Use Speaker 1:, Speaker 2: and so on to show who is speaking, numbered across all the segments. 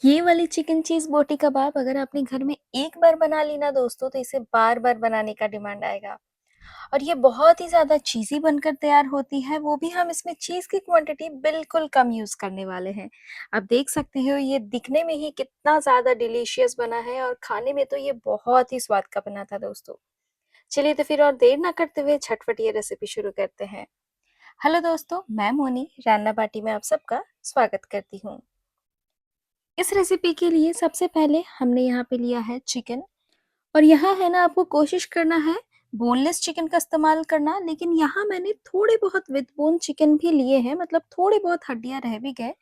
Speaker 1: ये वाली चिकन चीज़ बोटी कबाब अगर आपने घर में एक बार बना ली ना दोस्तों, तो इसे बार-बार बनाने का डिमांड आएगा। और ये बहुत ही ज़्यादा चीज़ी बनकर तैयार होती है, वो भी हम इसमें चीज़ की क्वांटिटी बिल्कुल कम यूज़ करने वाले हैं। आप देख सकते हो ये दिखने में ही कितना ज़्यादा डिलीशियस बना है और खाने में तो ये बहुत ही स्वाद का बना था दोस्तों। चलिए तो फिर और देर ना करते हुए झटपट ये रेसिपी शुरू करते हैं। हेलो दोस्तों, मैं मोनी रान्ना बाटी में आप सबका स्वागत करती हूँ। इस रेसिपी के लिए सबसे पहले हमने यहाँ पे लिया है चिकन। और यहाँ है ना, आपको कोशिश करना है बोनलेस चिकन का इस्तेमाल करना, लेकिन यहाँ मैंने थोड़े बहुत विद बोन चिकन भी लिए हैं, मतलब थोड़े बहुत हड्डियाँ रह भी गए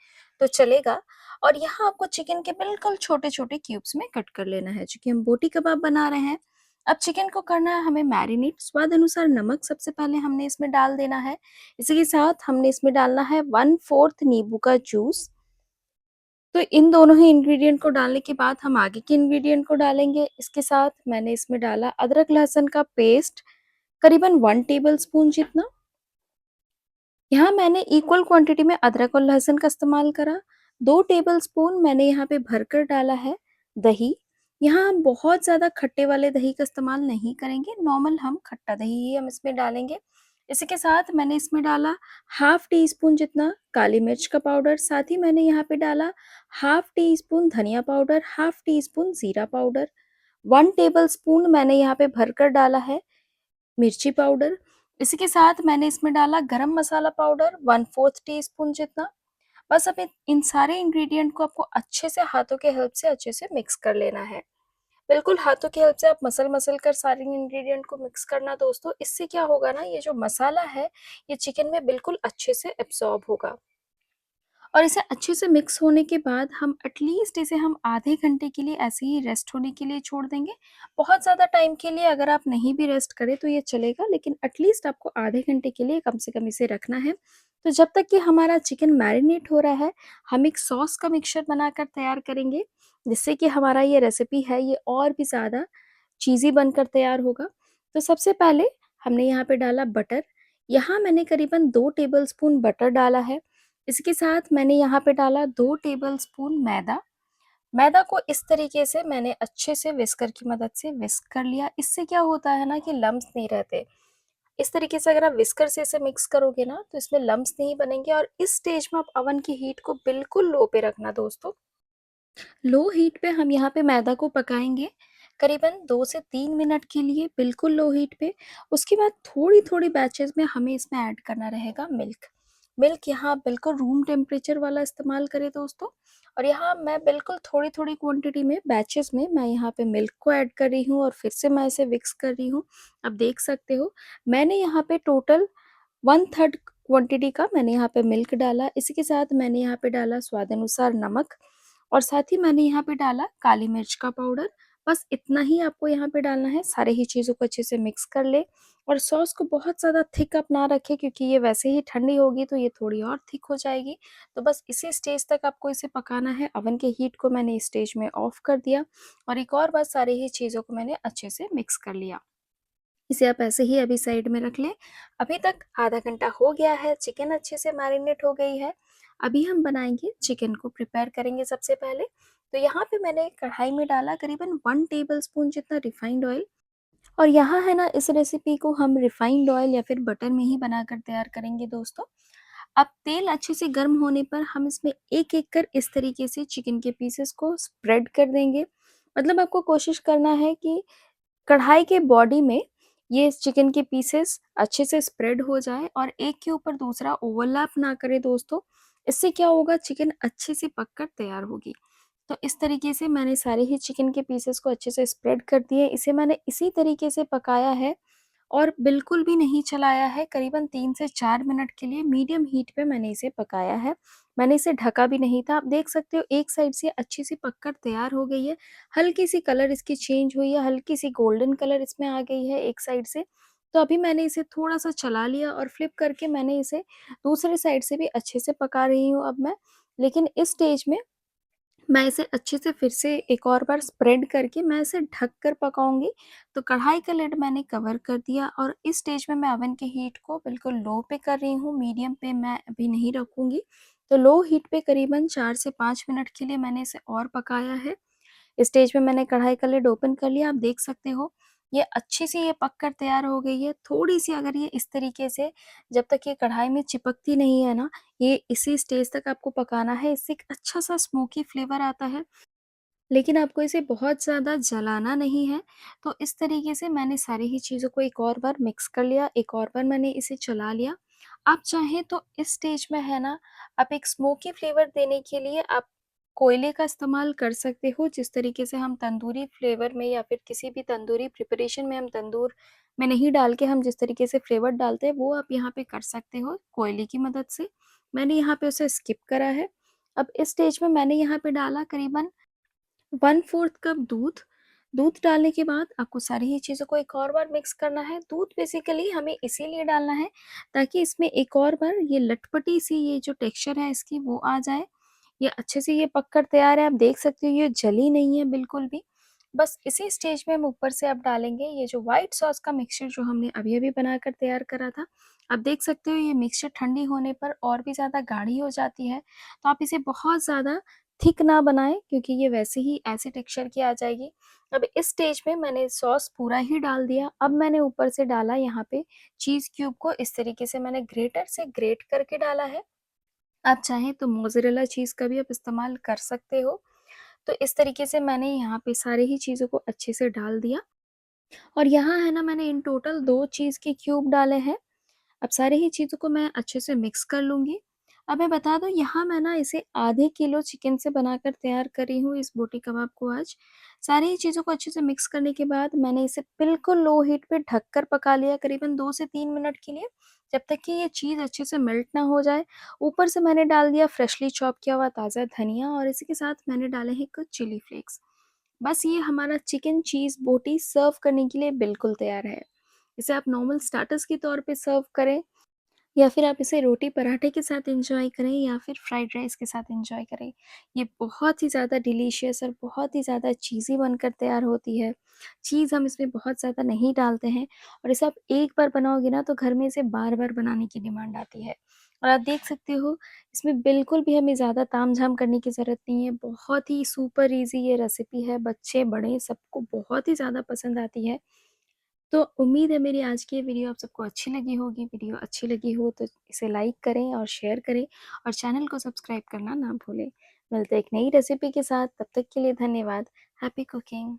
Speaker 1: तो चलेगा। और यहाँ आपको चिकन के बिल्कुल छोटे-छोटे क्यूब्स में कट कर लेना है, चूँकि हम बोटी कबाब बना रहे हैं। अब चिकन को करना है हमें मैरिनेट, स्वाद अनुसार नमक सबसे पहले हमने इसमें डाल देना है। इसी के साथ हमने इसमें डालना है 1/4 नींबू का जूस। तो इन दोनों ही इंग्रेडिएंट को डालने के बाद हम आगे के इंग्रेडिएंट को डालेंगे। इसके साथ मैंने इसमें डाला अदरक लहसुन का पेस्ट, करीबन 1 टेबलस्पून जितना। यहाँ मैंने इक्वल क्वांटिटी में अदरक और लहसुन का इस्तेमाल करा। 2 टेबलस्पून मैंने यहाँ पे भरकर डाला है दही। यहाँ हम बहुत ज़्यादा खट्टे वाले दही का इस्तेमाल नहीं करेंगे, नॉर्मल हम खट्टा दही ही हम इसमें डालेंगे। इसी के साथ मैंने इसमें डाला हाफ टी स्पून जितना काली मिर्च का पाउडर, साथ ही मैंने यहाँ पे डाला हाफ टी स्पून धनिया पाउडर, हाफ टी स्पून ज़ीरा पाउडर, 1 टेबलस्पून मैंने यहाँ पे भरकर डाला है मिर्ची पाउडर। इसी के साथ मैंने इसमें डाला गरम मसाला पाउडर 1/4 टीस्पून जितना। बस अब इन सारे इंग्रेडिएंट को आपको अच्छे से हाथों के हेल्प से अच्छे से मिक्स कर लेना है। बिल्कुल हाथों की हेल्प से आप मसल-मसल कर सारे इंग्रेडिएंट को मिक्स करना दोस्तों। इससे क्या होगा ना, ये जो मसाला है, ये चिकन में बिल्कुल अच्छे से एब्ज़ॉर्ब होगा। और इसे अच्छे से मिक्स होने के बाद हम एटलीस्ट इसे हम आधे घंटे के लिए ऐसे ही रेस्ट होने के लिए छोड़ देंगे। बहुत ज़्यादा टाइम के लिए अगर आप नहीं भी रेस्ट करें तो ये चलेगा, लेकिन एटलीस्ट आपको आधे घंटे के लिए कम से कम इसे रखना है। तो जब तक कि हमारा चिकन मैरिनेट हो रहा है, हम एक सॉस का मिक्सचर बनाकर तैयार करेंगे, जिससे कि हमारा ये रेसिपी है ये और भी ज़्यादा चीज़ी बनकर तैयार होगा। तो सबसे पहले हमने यहाँ पे डाला बटर। यहाँ मैंने करीबन 2 टेबलस्पून बटर डाला है। इसके साथ मैंने यहाँ पे डाला 2 टेबलस्पून मैदा। मैदा को इस तरीके से मैंने अच्छे से विस्कर की मदद से विस्क कर लिया। इससे क्या होता है ना कि लम्प्स नहीं रहते। इस तरीके से अगर आप विस्कर से इसे मिक्स करोगे ना, तो इसमें लम्प्स नहीं बनेंगे। और इस स्टेज में आप अवन की हीट को बिल्कुल लो पे रखना दोस्तों। लो हीट पे हम यहाँ पे मैदा को पकाएँगे, करीबन 2 से 3 मिनट के लिए बिल्कुल लो हीट पे। उसके बाद थोड़ी-थोड़ी बैचेज़ में हमें इसमें ऐड करना रहेगा मिल्क। मिल्क यहाँ बिल्कुल रूम टेम्परेचर वाला इस्तेमाल करें दोस्तों। और यहाँ मैं बिल्कुल थोड़ी-थोड़ी क्वांटिटी में बैचेज़ में मैं यहाँ पे मिल्क को ऐड कर रही हूँ और फिर से मैं इसे मिक्स कर रही हूँ। आप देख सकते हो, मैंने यहाँ पे टोटल 1/3 क्वांटिटी का मैंने यहाँ पे मिल्क डाला। इसी के साथ मैंने यहाँ पे डाला स्वाद अनुसार नमक और साथ ही मैंने यहाँ पे डाला काली मिर्च का पाउडर। बस इतना ही आपको यहाँ पे डालना है। सारे ही चीज़ों को अच्छे से मिक्स कर ले और सॉस को बहुत ज़्यादा थिक आप ना रखें, क्योंकि ये वैसे ही ठंडी होगी तो ये थोड़ी और थिक हो जाएगी। तो बस इसी स्टेज तक आपको इसे पकाना है। ओवन के हीट को मैंने इस स्टेज में ऑफ कर दिया और एक और बार सारी ही चीज़ों को मैंने अच्छे से मिक्स कर लिया। इसे आप ऐसे ही अभी साइड में रख लें। अभी तक आधा घंटा हो गया है, चिकन अच्छे से मैरिनेट हो गई है। अभी हम बनाएँगे चिकन को प्रिपेयर करेंगे सबसे पहले। तो यहाँ पे मैंने कढ़ाई में डाला करीबन 1 टेबलस्पून जितना रिफाइंड ऑयल। और यहाँ है ना, इस रेसिपी को हम रिफाइंड ऑयल या फिर बटर में ही बनाकर तैयार करेंगे दोस्तों। अब तेल अच्छे से गर्म होने पर हम इसमें एक-एक कर इस तरीके से चिकन के पीसेस को स्प्रेड कर देंगे। मतलब आपको कोशिश करना है कि कढ़ाई के बॉडी में ये चिकन के पीसेस अच्छे से स्प्रेड हो जाए और एक के ऊपर दूसरा ओवरलैप ना करे दोस्तों। इससे क्या होगा, चिकन अच्छे से पककर तैयार होगी। तो इस तरीके से मैंने सारे ही चिकन के पीसेस को अच्छे से स्प्रेड कर दिए। इसे मैंने इसी तरीके से पकाया है और बिल्कुल भी नहीं चलाया है। करीबन 3 से 4 मिनट के लिए मीडियम हीट पे मैंने इसे पकाया है। मैंने इसे ढका भी नहीं था। आप देख सकते हो एक साइड से अच्छी सी पककर तैयार हो गई है। हल्की-सी कलर इसकी चेंज हुई है, हल्की-सी गोल्डन कलर इसमें आ गई है एक साइड से। तो अभी मैंने इसे थोड़ा-सा चला लिया और फ्लिप करके मैंने इसे दूसरे साइड से भी अच्छे से पका रही हूँ अब मैं। लेकिन इस स्टेज में मैं इसे अच्छे से फिर से एक और बार स्प्रेड करके मैं इसे ढक कर पकाऊँगी। तो कढ़ाई का लिड मैंने कवर कर दिया और इस स्टेज में मैं ओवन के हीट को बिल्कुल लो पे कर रही हूँ, मीडियम पे मैं अभी नहीं रखूँगी। तो लो हीट पे करीबन 4 से 5 मिनट के लिए मैंने इसे और पकाया है। इस स्टेज पे मैंने कढ़ाई का लिड ओपन कर लिया, आप देख सकते हो ये अच्छी सी ये पक कर तैयार हो गई है। थोड़ी-सी अगर ये इस तरीके से जब तक ये कढ़ाई में चिपकती नहीं है ना, ये इसी स्टेज तक आपको पकाना है, इससे एक अच्छा-सा स्मोकी फ्लेवर आता है। लेकिन आपको इसे बहुत ज़्यादा जलाना नहीं है। तो इस तरीके से मैंने सारी ही चीज़ों को एक और बार मिक्स कर लिया, एक और बार मैंने इसे चला लिया। आप चाहें तो इस स्टेज में है ना, आप एक स्मोकी फ्लेवर देने के लिए आप कोयले का इस्तेमाल कर सकते हो। जिस तरीके से हम तंदूरी फ्लेवर में या फिर किसी भी तंदूरी प्रिपरेशन में हम तंदूर में नहीं डाल के हम जिस तरीके से फ्लेवर डालते हैं, वो आप यहाँ पे कर सकते हो कोयले की मदद से। मैंने यहाँ पे उसे स्किप करा है। अब इस स्टेज में मैंने यहाँ पे डाला करीबन 1/4 कप दूध। दूध डालने के बाद आपको सारी ही चीज़ों को एक और बार मिक्स करना है। दूध बेसिकली हमें इसीलिए डालना है ताकि इसमें एक और बार ये लटपटी सी ये जो टेक्सचर है इसकी वो आ जाए। ये अच्छे से ये पक कर तैयार है, आप देख सकते हो ये जली नहीं है बिल्कुल भी। बस इसी स्टेज में हम ऊपर से अब डालेंगे ये जो व्हाइट सॉस का मिक्सचर जो हमने अभी-अभी बनाकर तैयार करा था। आप देख सकते हो ये मिक्सचर ठंडी होने पर और भी ज़्यादा गाढ़ी हो जाती है, तो आप इसे बहुत ज़्यादा थिक ना बनाएँ क्योंकि ये वैसे ही ऐसे टेक्सचर की आ जाएगी। अब इस स्टेज में मैंने सॉस पूरा ही डाल दिया। अब मैंने ऊपर से डाला यहाँ पे चीज़ क्यूब को इस तरीके से मैंने ग्रेटर से ग्रेट करके डाला है। आप चाहें तो मोज़रेला चीज़ का भी आप इस्तेमाल कर सकते हो। तो इस तरीके से मैंने यहाँ पे सारी ही चीज़ों को अच्छे से डाल दिया और यहाँ है ना मैंने इन टोटल 2 चीज़ के क्यूब डाले हैं। अब सारी ही चीज़ों को मैं अच्छे से मिक्स कर लूँगी। अब मैं बता दूँ यहाँ मैं ना इसे आधे किलो चिकन से बनाकर तैयार कर रही हूँ इस बोटी कबाब को आज। सारी ही चीज़ों को अच्छे से मिक्स करने के बाद मैंने इसे बिल्कुल लो हीट पे ढककर पका लिया करीबन 2 से 3 मिनट के लिए, जब तक कि ये चीज़ अच्छे से मेल्ट ना हो जाए। ऊपर से मैंने डाल दिया फ्रेशली चॉप किया हुआ ताज़ा धनिया और इसी के साथ मैंने डाले हैं कुछ चिली फ्लेक्स। बस ये हमारा चिकन चीज़ बोटी सर्व करने के लिए बिल्कुल तैयार है। इसे आप नॉर्मल स्टार्टर्स के तौर पे सर्व करें या फिर आप इसे रोटी पराठे के साथ एंजॉय करें या फिर फ्राइड राइस के साथ एंजॉय करें। ये बहुत ही ज़्यादा डिलीशियस और बहुत ही ज़्यादा चीज़ी बनकर तैयार होती है। चीज़ हम इसमें बहुत ज़्यादा नहीं डालते हैं और इसे आप एक बार बनाओगे ना तो घर में इसे बार-बार बनाने की डिमांड आती है। और आप देख सकते हो इसमें बिल्कुल भी हमें ज़्यादा तामझाम करने की ज़रूरत नहीं है। बहुत ही सुपर ईज़ी ये रेसिपी है, बच्चे बड़े सबको बहुत ही ज़्यादा पसंद आती है। तो उम्मीद है मेरी आज की ये वीडियो आप सबको अच्छी लगी होगी। वीडियो अच्छी लगी हो तो इसे लाइक करें और शेयर करें और चैनल को सब्सक्राइब करना ना भूलें। मिलते हैं एक नई रेसिपी के साथ, तब तक के लिए धन्यवाद। Happy cooking.